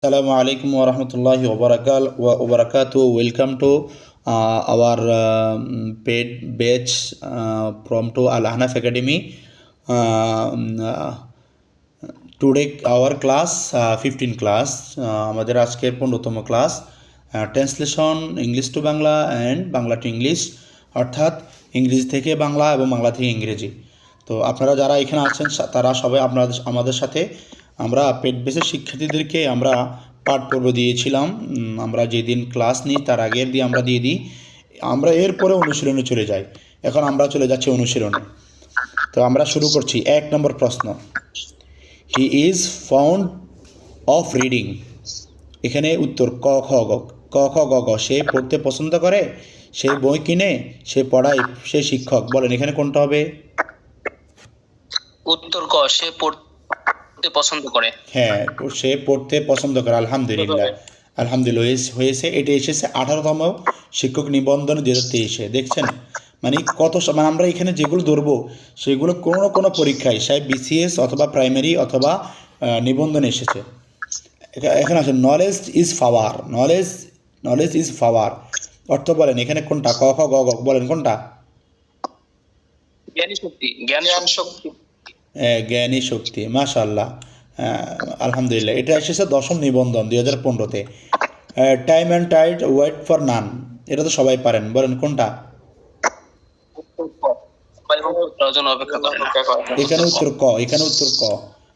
Assalamu alaikum wa rahmatullahi wa barakatuh. Welcome to our paid batch from to Al Ahnaf Academy. Today our class 15 class আমাদের আজকের 15তম class translation English to Bangla and Bangla to English, অর্থাৎ ইংরেজি থেকে বাংলা এবং বাংলা থেকে ইংরেজি। তো আপনারা যারা এখানে আছেন তারা সবাই আমাদের সাথে আমরা পেড বেসের শিক্ষার্থীদেরকে আমরা পাঠ পর্ব দিয়েছিলাম। আমরা যেদিন ক্লাস নিই তার আগের দিয়ে আমরা দিয়ে দিই, আমরা এরপরে অনুশীলনে চলে যাই। এখন আমরা চলে যাচ্ছি অনুশীলনে। তো আমরা শুরু করছি 1 নম্বর প্রশ্ন। He is found of reading. এখানে উত্তর ক খ গ ক খ গ গ। সে পড়তে পছন্দ করে, সে বই কিনে, সে পড়ায়, সে শিক্ষক। বলেন এখানে কোনটা হবে? উত্তর ক, সে পড়তে পছন্দ করে। হ্যাঁ, সে পড়তে পছন্দ করে। আলহামদুলিল্লাহ, আলহামদুলিল্লাহ হয়েছে। এটা এসেছে 18তম শিক্ষক নিবন্ধন 2023-এ। দেখছেন মানে কত মানে আমরা এখানে যেগুলো ধরবো সেগুলো কোনো না কোনো পরীক্ষায়, সে বিসিএস অথবা প্রাইমারি অথবা নিবন্ধনে এসেছে। এখানে আছে knowledge is power. Knowledge is power অর্থ বলেন এখানে কোনটা? ক খ গ গ। বলেন কোনটা? জ্ঞানী শক্তি। জ্ঞানী শক্তি। মাশাআল্লাহ, আলহামদুলিল্লাহ। এটা এসেছে 10ম নিবন্ধন 2015-তে। Time and tide wait for none, এটা তো সবাই পারেন। বলেন কোনটা? এখানে উত্তর ক, এখানে উত্তর ক।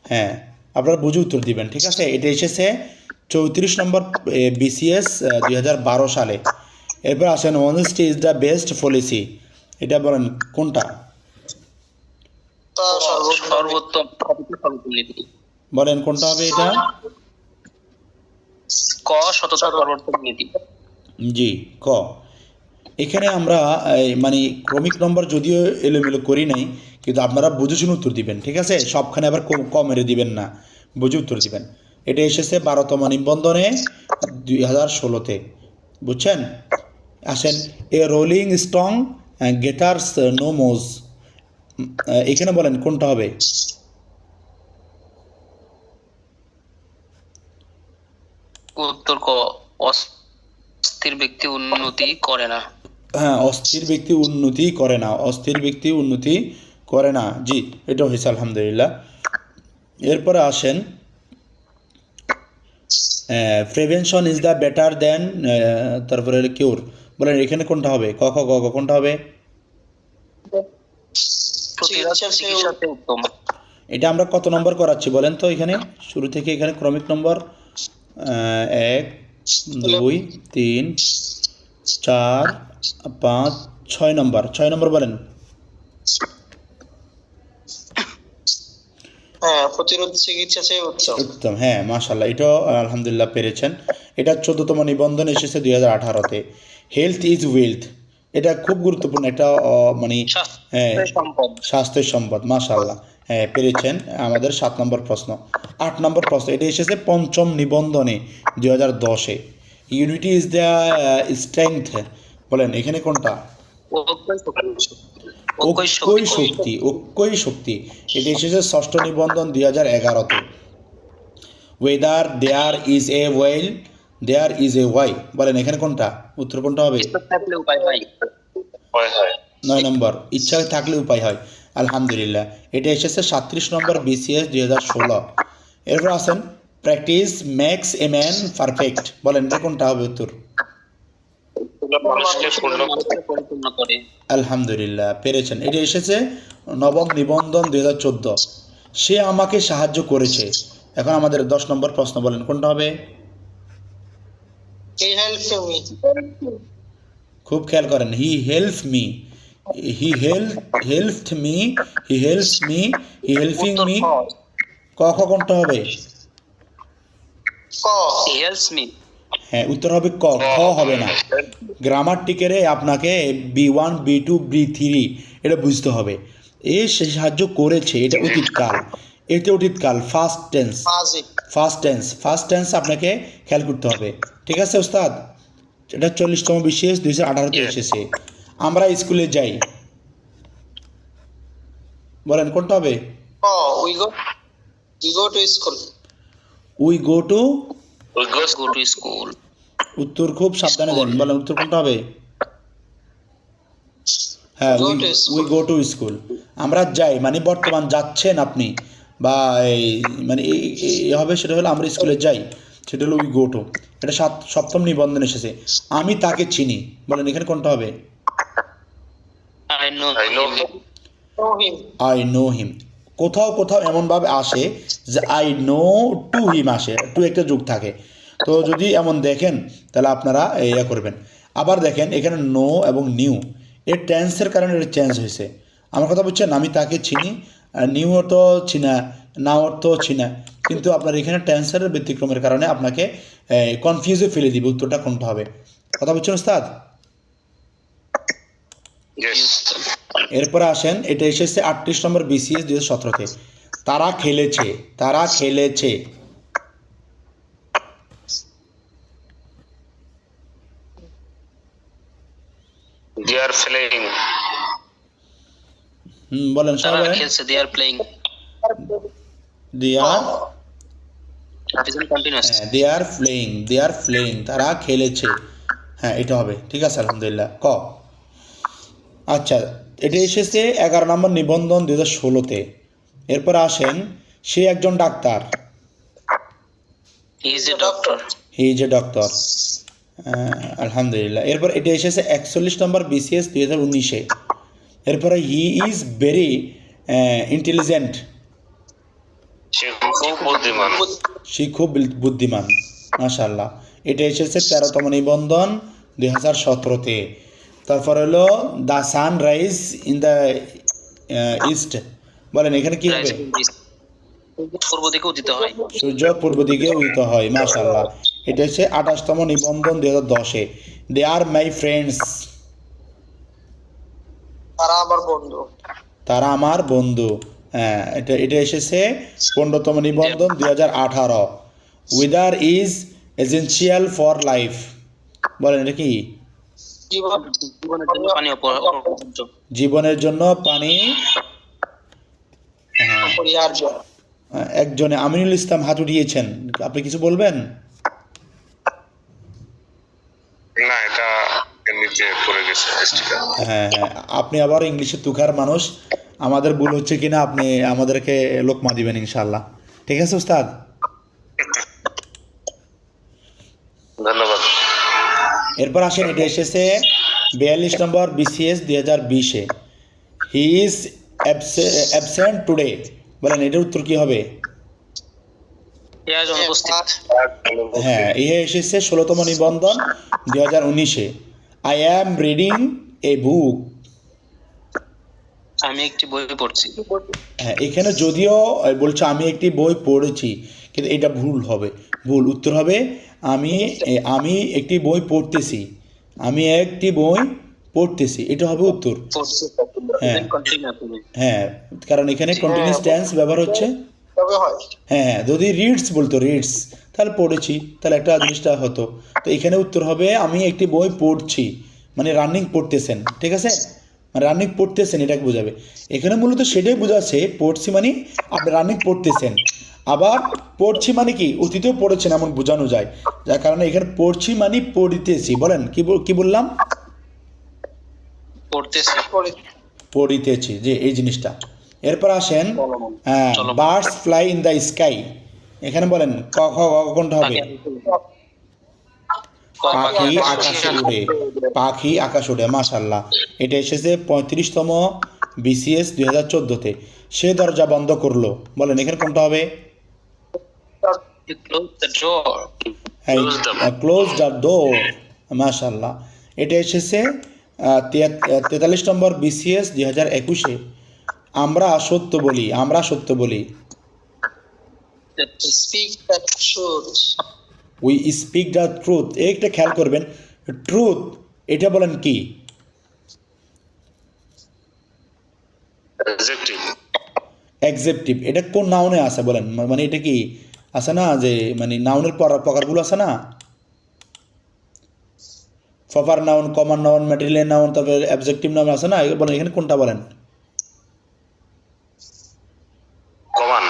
হ্যাঁ, আপনারা বুঝে উত্তর দিবেন, ঠিক আছে। এটা এসেছে 34 নম্বর বিসিএস 2012 সালে। এরপর আসেন honesty is the best policy. এটা বলেন কোনটা? সর্বোত্তম নীতি। বলেন কোনটা হবে এটা? ক, সততা সর্বোত্তম নীতি। জি, ক। এখানে আমরা মানে ক্রমিক নম্বর যদিও এলোমেলো করি নাই, কিন্তু আপনারা বুঝে শুনে উত্তর দিবেন, ঠিক আছে। সবখানে আবার ক মেরে দিবেন না, বুঝে উত্তর দিবেন। এটা এসেছে 12তম নিবন্ধনে 2016-তে, বুঝছেন। আসেন a rolling stone gathers no moss. এখানে বলেন কোনটা হবে? উত্তর ক, অস্থির ব্যক্তি উন্নতি করে না। হ্যাঁ, অস্থির ব্যক্তি উন্নতি করে না। অস্থির ব্যক্তি উন্নতি করে না, জি, এটা হয়েছে। আলহামদুলিল্লাহ। এরপরে আসেন প্রিভেনশন ইজ দ্য বেটার দেন, তারপরে কিউর। বলেন এখানে কোনটা হবে? ক খ গ গ। কোনটা হবে? এটা আমরা কত নম্বর করাচ্ছি বলেন তো? এখানে শুরু থেকে এখানে ক্রমিক নম্বর 1 2 3 4 5 6 নম্বর। 6 নম্বর বলেন। প্রতিরোধ চিকিৎসা চেয়ে উত্তম। হ্যাঁ, মাশাআল্লাহ, এটাও আলহামদুলিল্লাহ পেরেছেন। এটা 14তম নিবন্ধন এসেছে 2018-তে। হেলথ ইজ ওয়েলথ, এটা খুব গুরুত্বপূর্ণ। এটা মানে স্বাস্থ্যের সম্পদ। মাশাআল্লাহ, হ্যাঁ পেরেছেন। আমাদের 7 নম্বর প্রশ্ন। 8 নম্বর প্রশ্ন, এটা এসেছে 5ম নিবন্ধনে 2010-এ। Unity is the strength. বলেন এখানে কোনটা? ঐক্যই শক্তি। ঐক্যই শক্তি। এটা এসেছে 6ষ্ঠ নিবন্ধন 2011-তে। Whether there is a will there is a way. বলেন এখানে কোনটা? উত্তর কোনটা হবে? 9 নম্বর, ইচ্ছা থাকলে উপায় হয়। আলহামদুলিল্লাহ, এটা এসেছে 37 নম্বর বিসিএস 2016। এরপর আসেন practice makes a man perfect. বলেন এটা কোনটা হবে উত্তর? আলহামদুলিল্লাহ, পেরেছেন। এটা এসেছে 9ম নিবন্ধন 2014। সে আমাকে সাহায্য করেছে। এখন আমাদের 10 নম্বর প্রশ্ন। বলেন কোনটা হবে? খুব খেয়াল করেন। He help me, he helped me, he helps me, he helping me. ক খ কোনটা হবে? হ্যাঁ, উত্তর হবে ক, খ হবে না। গ্রামাটিক্যালে আপনাকে B1 B2 B3 এটা বুঝতে হবে। এ সে সাহায্য করেছে, এটা অতীতকাল। এটা অতীতকাল, ফার্স্ট টেন্স। ফার্স্ট টেন্স আপনাকে খেয়াল করতে হবে, ঠিক আছে ওস্তাদ। এটা 40তম বিসিএস 2018-তে এসেছে। আমরা স্কুলে যাই। বলেন কোনটা হবে? We go to school. We go to We go go to school. উত্তর খুব সাবধানে দেন, বলেন উত্তর কোনটা হবে? হ্যাঁ, Go we to we school. Go to school, আমরা যাই মানে বর্তমান যাচ্ছেন আপনি, বা এই মানে এই হবে, সেটা হলো আমরা স্কুলে যাই, সেটা হলো উই গো টু। এটা সপ্তম নিবন্ধন এসেছে। আমি তাকে চিনি, বলেন এখানে কোনটা হবে? I know I know him. him. Know him. I know him. কোথাও কোথাও এমনভাবে আসে যে আই নো টু হিম আসে, টু একটা যোগ থাকে। তো যদি এমন দেখেন তাহলে আপনারা ইয়া করবেন। আবার দেখেন এখানে নো এবং নিউ, এর টেন্সের কারণে এটা চেঞ্জ হয়েছে। আমার কথা বলছেন, আমি তাকে চিনি, নিউ অর্থ চিনা, না অর্থ চিনা, কিন্তু আপনার এখানে টেন্সের ব্যতিক্রমের কারণে আপনাকে কনফিউজে ফেলে দিবে উত্তরটা কোনটা হবে। কথা বলছেন ওস্তাদ? Yes. এরপরে আসেন, এটা এসেছে 38 নম্বর BCS 2017-তে। তারা খেলেছে, তারা খেলেছে। They are playing. বলেন সবাই তারা বলেন। খেলছে, they are playing. They are, Present continuous. They are playing, they are playing, তারা খেলেছে। হ্যাঁ, এটা হবে, ঠিক আছে আলহামদুলিল্লাহ। আচ্ছা, এটা এসেছে 11 নম্বর নিবন্ধন 2016-তে। এরপর আসেন, সে একজন doctor, He is a doctor. He is a doctor. আলহামদুলিল্লাহ। এরপর এটা এসেছে 41 নম্বর BCS 2019-এ। এরপরে হি ইজ ভেরি ইন্টেলিজেন্ট, সে খুব বুদ্ধিমান। সে খুব বুদ্ধিমান, মাশাআল্লাহ। এটা এসেছে 13তম নিবন্ধন 2017-তে। তারপর হলো the sun rise in the east, বলেন এখানে কি হবে? পূর্ব দিকে উদিত হয়। সূর্য পূর্ব দিকে উদিত হয়, মাশাআল্লাহ। এটা হচ্ছে 28তম নিবন্ধন 2010-এ। দে আর মাই ফ্রেন্ডস, তারা আমার বন্ধু। তারা আমার বন্ধু। হ্যাঁ, এটা এটা এসেছে 15তম নিবন্ধন 2018। Weather is essential for life, বলেন এটা কি? জীবনের জন্য পানি অপরিহার্য। জীবনের জন্য পানি। হ্যাঁ, অপরিহার্য। একজনে আমিনুল ইসলাম হাত উঠিয়েছেন, আপনি কিছু বলবেন? না, এটা নিচে পড়ে গেছে স্টিকার। হ্যাঁ হ্যাঁ, আপনি আবার ইংলিশে তুখার মানুষ, আমাদের ভুল হচ্ছে কিনা আপনি আমাদেরকে লোকমা দিবেন ইনশাআল্লাহ। ঠিক আছে উস্তাদ? ধন্যবাদ। এরপর আসেন, এটা এসেছে 42 নম্বর BCS 2020-এ। হি ইজ অ্যাবসেন্ট টুডে, বলেন এটার উত্তর কি হবে? হে আজ অনুপস্থিত। হ্যাঁ, ইহে এসেছে 16তম নিবন্ধন 2019-এ। আই অ্যাম রিডিং এ বুক, আমি একটি বই পড়ছি। হ্যাঁ, এখানে যদিও বলছে আমি একটি বই পড়েছি, কিন্তু এটা ভুল হবে, ভুল উত্তর হবে আমি আমি একটি বই পড়তেছি, আমি একটি বই পড়তেছি, এটা হবে উত্তর। হ্যাঁ হ্যাঁ, কারণ এখানে কন্টিনিউয়াস টেন্স ব্যবহার হচ্ছে। হ্যাঁ হ্যাঁ, যদি রিডস বলতো, রিডস, তাহলে পড়েছি, তাহলে একটা জিনিসটা হতো। তো এখানে উত্তর হবে আমি একটি বই পড়ছি, মানে রানিং পড়তেছেন, ঠিক আছে, মানে রানিং পড়তেছেন এটাকে বোঝাবে। এখানে মূলত সেটাই বোঝাচ্ছে, পড়ছি মানে আপনি রানিং পড়তেছেন, আবার পড়ছি মানে কি অতীতেও পড়েছেন এমন বোঝানো যায়, যার কারণে এখানে পড়ছি মানে পড়িতেছি। বলেন কি বললাম? পড়তেছি। পড়িতেছি, যে এই জিনিসটা। এরপর আসেন, birds fly in the sky, এখানে বলেন কোনটা হবে? পাখি আকাশে উড়ে, পাখি আকাশ উড়ে, মাশাআল্লাহ। এটা এসেছে 35তম BCS 2014-তে। সে দরজা বন্ধ করলো, বলেন এখানে কোনটা হবে? ক্লোজ দ্য ডোর, মাশাআল্লাহ। এটা এসেছে 43 নম্বর BCS 2021-এ। আমরা সত্য বলি, আমরা সত্য বলি, উই স্পিক দ্য ট্রুথ। এইটা খেয়াল করবেন, ট্রুথ এটা বলেন কি? অ্যাডজেক্টিভ। এটা কোন নাউনে আছে বলেন? মানে এটা কি আছে না, যে মানে নাউনের প্রকারগুলো আছে না, proper noun, common noun, material noun, তারপরে অ্যাডজেক্টিভ নাউন আছে না, বলেন এখানে কোনটা বলেন? কমন।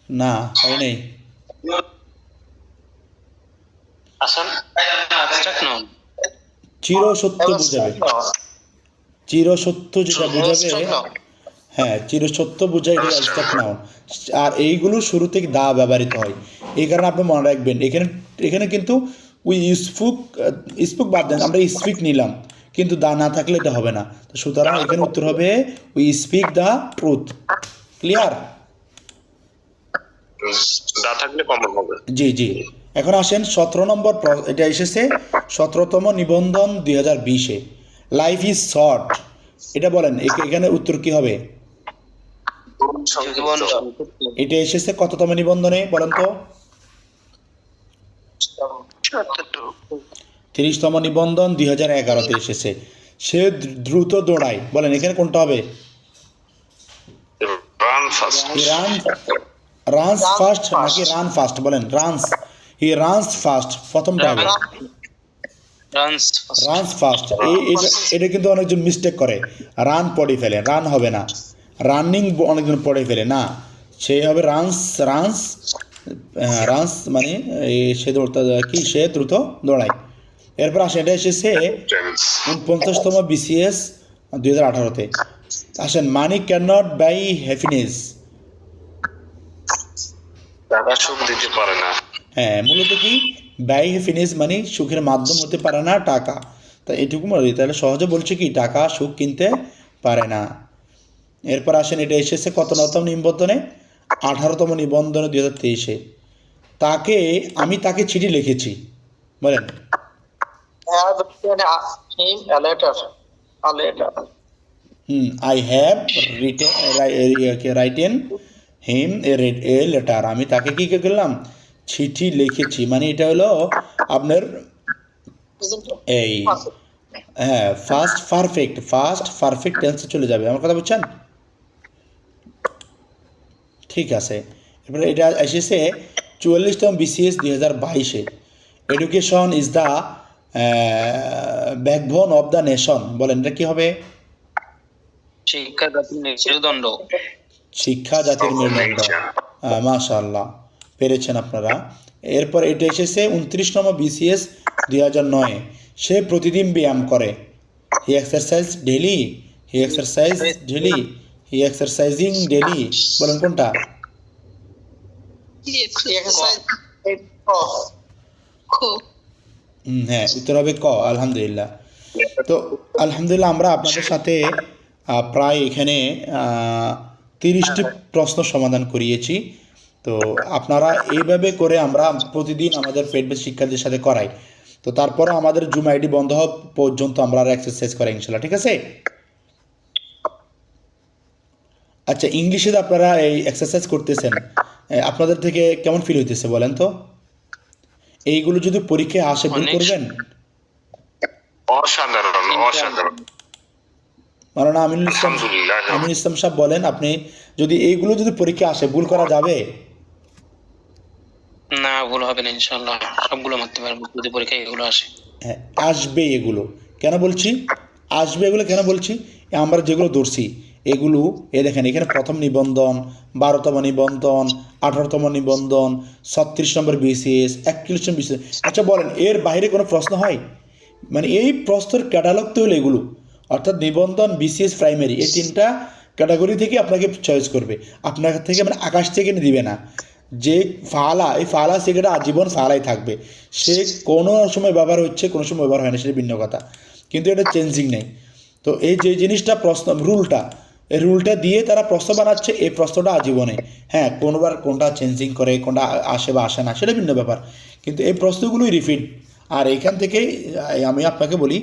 না, হয় নাই। আসেন অ্যাবস্ট্রাক্ট নাউন চিরসত্য বোঝাবে, চিরসত্য যেটা বোঝাবে, হ্যাঁ চিরসত্য বোঝায় এটা অ্যাবস্ট্রাক্ট নাউন। আর এইগুলো শুরু থেকে দা ব্যবহৃত হয়, এই কারণে আপনি মনে রাখবেন এখানে, এখানে কিন্তু উই স্পুক, স্পুক বাদ দেন, আমরা স্পিক নিলাম, কিন্তু দা না থাকলে এটা হবে না। তো সুতরাং এখানে উত্তর হবে we speak the truth. Clear? দা থাকলে কমন হবে। জি জি। এখন আসেন 17 নম্বর এটা এসেছে 17তম নিবন্ধন 2020-এ, লাইফ ইজ শর্ট। এটা বলেন এখানে উত্তর কি হবে? জীবন এটা এসেছে কততম নিবন্ধনে বলেন তো? 30তম নিবন্ধন 2011-তে এসেছে। সে দ্রুত দৌড়ায়, বলেন এখানে কোনটা হবে? Run fast. Run, runs fast নাকি রান ফাস্ট? বলেন রানস, হি রানস ফাস্ট প্রথমটা হবে। রানস ফাস্ট, এটা কিন্তু অনেকজন মিস্টেক করে, রান পড়ে ফেলে, রান হবে না, রানিং অনেকজন পড়ে ফেলে না, সেই হবে রানস, রানস, রানস মানে সে দৌড়তে কি সে দ্রুত দৌড়ায়। এরপর আসেন এটা এসেছে 49তম BCS 2018-তে। আসেন money can not by happiness. টাকা সুখ দিতে পারে না। হ্যাঁ মূলত কি বাই হ্যাপিনেস মানে সুখের মাধ্যম হতে পারে না টাকা। তা এটুকু মনে, তাহলে সহজে বলছে কি টাকা সুখ কিনতে পারে না। এরপর আসেন এটা এসেছে কত নতম নিবন্ধনে? 18তম নিবন্ধনে 2023-এ। তাকে, আমি তাকে চিঠি লিখেছি, বলেন। I have written him a letter. আমি তাকে কি করলাম? চিঠি লিখেছি। মানে এটা হলো আপনার এই, হ্যাঁ ফার্স্ট পারফেক্ট টেন্সে চলে যাবে, আমার কথা বুঝছেন? ঠিক আছে। এরপরে এটা এসেছে 44তম BCS 2022-এ। Education is the backbone of the nation. বলেন এটা কি হবে? শিক্ষা জাতির মেরুদণ্ড। শিক্ষা জাতির মেরুদণ্ড। মাশাআল্লাহ, পেরেছেন আপনারা। এরপর এটা এসেছে 29তম BCS 2009-এ। সে প্রতিদিন ব্যায়াম করে, হি এক্সারসাইজ ডেলি, হি এক্সারসাইজ ডেলি, হি এক্সারসাইজিং ডেলি। বলেন কোনটা? হ্যাঁ উত্তর হবে ক। আলহামদুলিল্লাহ। তো আলহামদুলিল্লাহ আমরা আপনাদের সাথে প্রায় এখানে 30টি প্রশ্ন সমাধান করিয়েছি। তো আপনারা এইভাবে করে আমরা প্রতিদিন আমাদের পেট বেস শিক্ষার্থীদের সাথে করাই। তো তারপরে আমাদের জুম আইডি বন্ধ হওয়া পর্যন্ত আমরা আর এক্সারসাইজ করাই ইনশাল্লাহ, ঠিক আছে? আচ্ছা ইংলিশে আপনারা এই এক্সারসাইজ করতেছেন, আপনাদের থেকে কেমন ফিল হইতেছে বলেন তো? এইগুলো যদি পরীক্ষায় আসে ভুল করবেন? অসাধারণ অসাধারণ। মাওলানা আমিনুল ইসলাম, আমিনুল ইসলাম সাহেব বলেন আপনি যদি এইগুলো যদি পরীক্ষা আসে ভুল করা যাবে? না ভুল হবে না ইনশাআল্লাহ, সবগুলো মারতে পারবো যদি পরীক্ষায় এগুলো আসে। হ্যাঁ আসবে এগুলো, কেন বলছি আসবে এগুলো, কেন বলছি? আমরা যেগুলো ধরছি এগুলো, এ দেখেন এখানে প্রথম নিবন্ধন, 12তম নিবন্ধন, 18তম নিবন্ধন, 36 নম্বর BCS, 41 নম্বর BCS। আচ্ছা বলেন এর বাইরে কোনো প্রশ্ন হয়? মানে এই প্রশ্নের ক্যাটালগ তো হলো এগুলো, অর্থাৎ নিবন্ধন, BCS, প্রাইমারি, এই তিনটা ক্যাটাগরি থেকে আপনাকে চয়েস করবে, আপনার থেকে মানে আকাশ থেকে দিবে না। যে ফালা, এই ফালা সেটা আজীবন ফালাই থাকবে, সে কোনো সময় ব্যবহার হচ্ছে কোনো সময় ব্যবহার হয় না, সেটা ভিন্ন কথা, কিন্তু এটা চেঞ্জিং নেই। তো এই যে জিনিসটা প্রশ্ন রুলটা, এই রুলটা দিয়ে তারা প্রশ্ন বানাচ্ছে, এই প্রশ্নটা আজীবনে। হ্যাঁ কোনোবার কোনটা চেঞ্জিং করে, কোনটা আসে বা আসে না সেটা ভিন্ন ব্যাপার, কিন্তু এই প্রশ্নগুলোই রিপিট। আর এইখান থেকে আমি আপনাকে বলি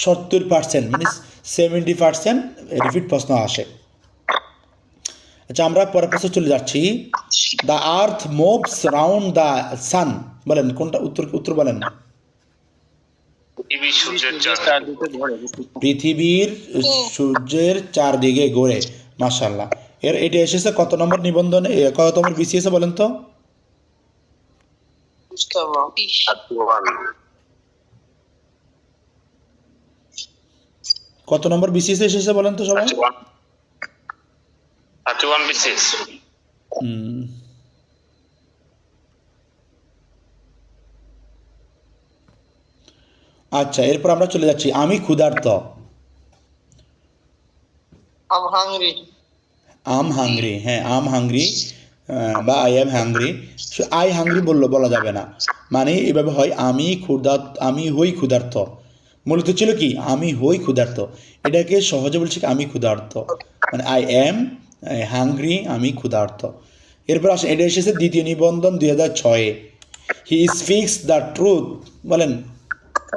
70% মানে 70% রিপিট প্রশ্ন আসে। আচ্ছা আমরা পরের প্রশ্নে চলে যাচ্ছি। The earth moves round the sun. বলেন কোনটা উত্তর, উত্তর বলেন। পৃথিবী সূর্যের চারদিকে ঘোরে। পৃথিবীর সূর্যের চারদিকে ঘোরে। মাশাআল্লাহ। এটা এসেছে কত নম্বর নিবন্ধনে, কত নম্বর BCS বলেন তো? কত নম্বর BCS এসেছে বলেন তো সবাই? 31 BCS। আচ্ছা, এরপর আমরা চলে যাচ্ছি আমি ক্ষুধার্ত। I'm hungry. আম হাংরি, হ্যাঁ আম হাংরি বা I am hungry. I hungry বলা যাবে না, মানে এভাবে হয় আমি হই ক্ষুধার্ত। মূলত ছিল কি আমি হই ক্ষুধার্ত, এটাকে সহজে বলছি আমি ক্ষুধার্ত, মানে আই এম হাংরি, আমি ক্ষুধার্ত। এরপর আসেন, এটা এসেছে দ্বিতীয় নিবন্ধন 2006-এ। হি স্পিক্স দ্য ট্রুথ, বলেন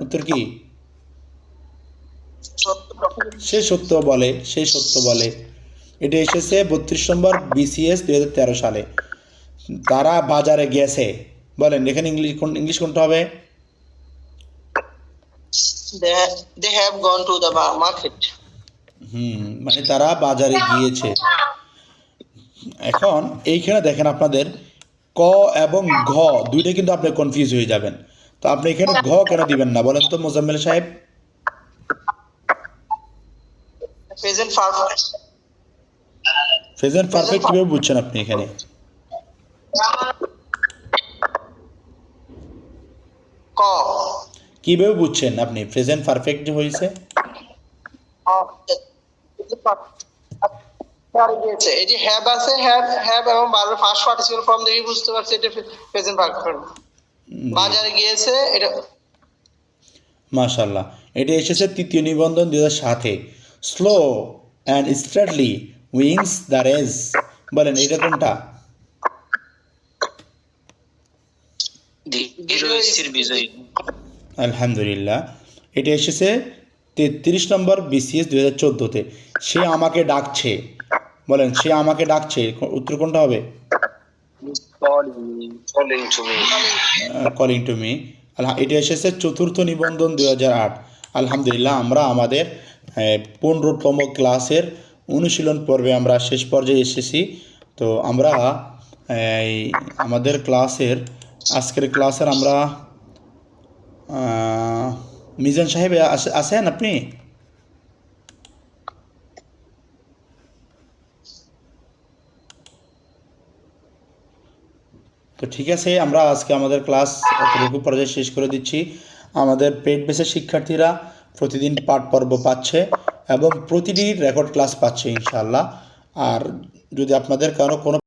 উত্তর কি? সে সত্য বলে। এটা এসেছে 32 নম্বর BCS 2013 সালে। তারা বাজারে গেছে, বলেন এখানে ইংলিশ কোনটা হবে? They have gone to the market. মানে তারা বাজারে গিয়েছে। এখন এইখানে দেখেন আপনাদের ক এবং ঘ দুইটা কিন্তু আপনি কনফিউজ হয়ে যাবেন। তো আপনি এখানে ঘ কেন দিবেন না বলেন তো মোজাম্মেল সাহেব? Present perfect. প্রেজেন্ট পারফেক্ট কিভাবে বুঝছেন আপনি এখানে? ক কিভাবে বুঝছেন আপনি প্রেজেন্ট পারফেক্ট যে হয়েছে? এই যে হ্যাভ আছে, হ্যাভ এবং ভার্বের ফার্স্ট পার্টিসিপল ফর্ম দেখে বুঝতে পারছি এটা প্রেজেন্ট পারফেক্ট। বাজারে গিয়েছে, এটা মাশাআল্লাহ। এটা এসেছে তৃতীয় নিবন্ধন 2007-এ। Slow and steadily wins the race, বলেন এটা কোনটা? ধীর স্থির বিজয়ী। আলহামদুলিল্লাহ। এটা এসেছে 33 নম্বর BCS 2014-তে। সে আমাকে ডাকছে, বলেন সে আমাকে ডাকছে, উত্তর কোনটা হবে? Calling to me. Calling to me. এটা এসেছে চতুর্থ নিবন্ধন 2008। আলহামদুলিল্লাহ, আমরা আমাদের 15তম ক্লাসের অনুশীলন পর্বে আমরা শেষ পর্যায়ে এসেছি। তো আমরা আমাদের আজকের ক্লাসের আমরা মিজান সাহেব আছেন আপনি? তো ঠিক আছে, আমরা আজকে আমাদের ক্লাস এতটুকু পর্যায়ে শেষ করে দিচ্ছি। আমাদের পেড বেসের শিক্ষার্থীরা প্রতিদিন পাঠ পর্ব পাচ্ছে এবং প্রতিটি রেকর্ড ক্লাস পাচ্ছে ইনশাআল্লাহ। আর যদি আপনাদের কারো কোনো